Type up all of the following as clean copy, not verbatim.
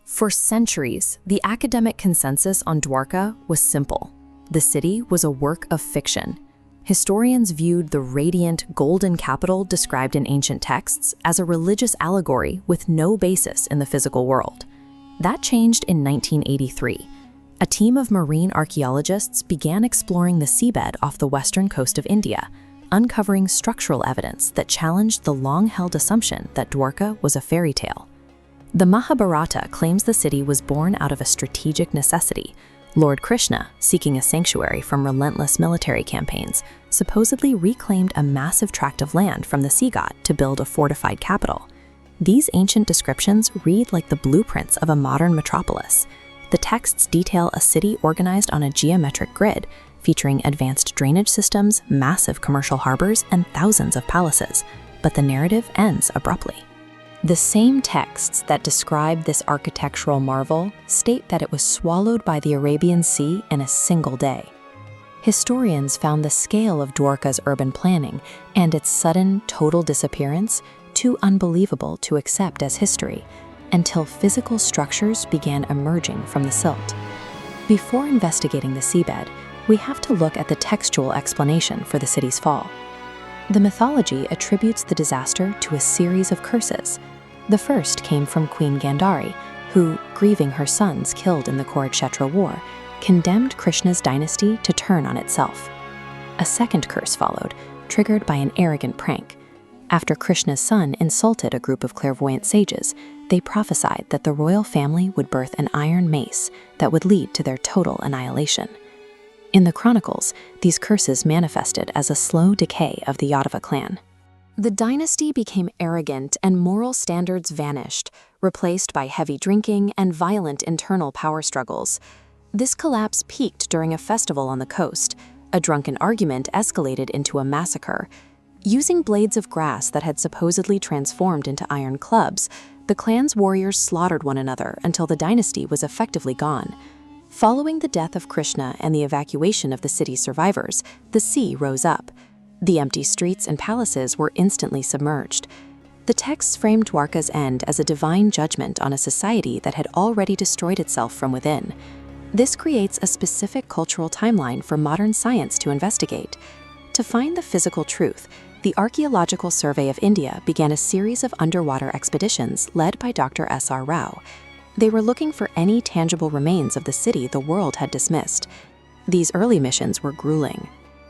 For centuries, the academic consensus on Dwarka was simple. The city was a work of fiction. Historians viewed the radiant, golden capital described in ancient texts as a religious allegory with no basis in the physical world. That changed in 1983. A team of marine archaeologists began exploring the seabed off the western coast of India, uncovering structural evidence that challenged the long-held assumption that Dwarka was a fairy tale. The Mahabharata claims the city was born out of a strategic necessity. Lord Krishna, seeking a sanctuary from relentless military campaigns, supposedly reclaimed a massive tract of land from the sea god to build a fortified capital. These ancient descriptions read like the blueprints of a modern metropolis. The texts detail a city organized on a geometric grid, featuring advanced drainage systems, massive commercial harbors, and thousands of palaces. But the narrative ends abruptly. The same texts that describe this architectural marvel state that it was swallowed by the Arabian Sea in a single day. Historians found the scale of Dwarka's urban planning and its sudden, total disappearance too unbelievable to accept as history, until physical structures began emerging from the silt. Before investigating the seabed, we have to look at the textual explanation for the city's fall. The mythology attributes the disaster to a series of curses. The first came from Queen Gandhari, who, grieving her sons killed in the Kurukshetra war, condemned Krishna's dynasty to turn on itself. A second curse followed, triggered by an arrogant prank. After Krishna's son insulted a group of clairvoyant sages, they prophesied that the royal family would birth an iron mace that would lead to their total annihilation. In the chronicles, these curses manifested as a slow decay of the Yadava clan. The dynasty became arrogant and moral standards vanished, replaced by heavy drinking and violent internal power struggles. This collapse peaked during a festival on the coast. A drunken argument escalated into a massacre. Using blades of grass that had supposedly transformed into iron clubs, the clan's warriors slaughtered one another until the dynasty was effectively gone. Following the death of Krishna and the evacuation of the city's survivors, the sea rose up. The empty streets and palaces were instantly submerged. The texts framed Dwarka's end as a divine judgment on a society that had already destroyed itself from within. This creates a specific cultural timeline for modern science to investigate. To find the physical truth, the Archaeological Survey of India began a series of underwater expeditions led by Dr. S.R. Rao. They were looking for any tangible remains of the city the world had dismissed. These early missions were grueling.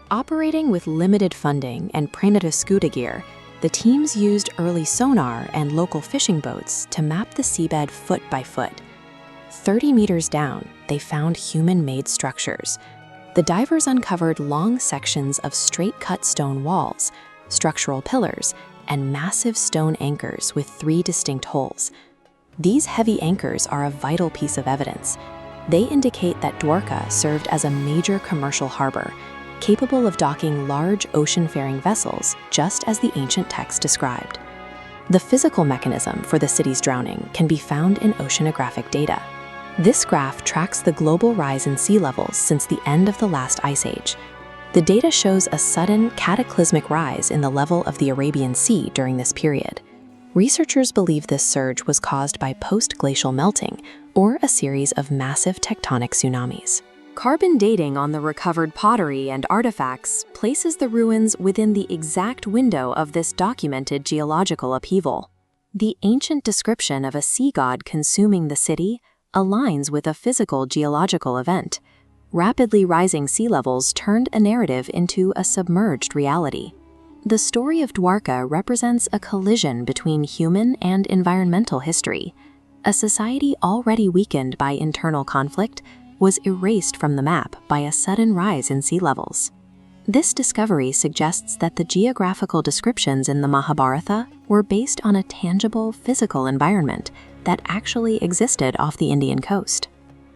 Operating with limited funding and Pranadaskuta gear, the teams used early sonar and local fishing boats to map the seabed foot by foot. 30 meters down, they found human-made structures. The divers uncovered long sections of straight-cut stone walls, structural pillars, and massive stone anchors with 3 distinct holes. These heavy anchors are a vital piece of evidence. They indicate that Dwarka served as a major commercial harbor, capable of docking large ocean-faring vessels, just as the ancient text described. The physical mechanism for the city's drowning can be found in oceanographic data. This graph tracks the global rise in sea levels since the end of the last ice age. The data shows a sudden, cataclysmic rise in the level of the Arabian Sea during this period. Researchers believe this surge was caused by post-glacial melting or a series of massive tectonic tsunamis. Carbon dating on the recovered pottery and artifacts places the ruins within the exact window of this documented geological upheaval. The ancient description of a sea god consuming the city aligns with a physical geological event. Rapidly rising sea levels turned a narrative into a submerged reality. The story of Dwarka represents a collision between human and environmental history. A society already weakened by internal conflict was erased from the map by a sudden rise in sea levels. This discovery suggests that the geographical descriptions in the Mahabharata were based on a tangible physical environment that actually existed off the Indian coast.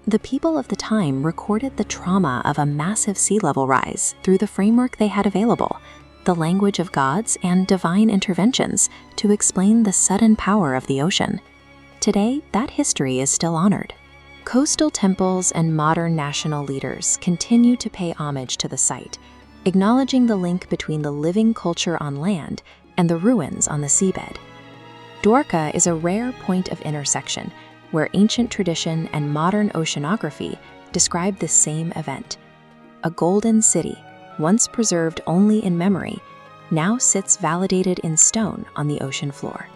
The people of the time recorded the trauma of a massive sea level rise through the framework they had available, the language of gods and divine interventions, to explain the sudden power of the ocean. Today, that history is still honored. Coastal temples and modern national leaders continue to pay homage to the site, acknowledging the link between the living culture on land and the ruins on the seabed. Dwarka is a rare point of intersection, where ancient tradition and modern oceanography describe the same event. A golden city, once preserved only in memory, now sits validated in stone on the ocean floor.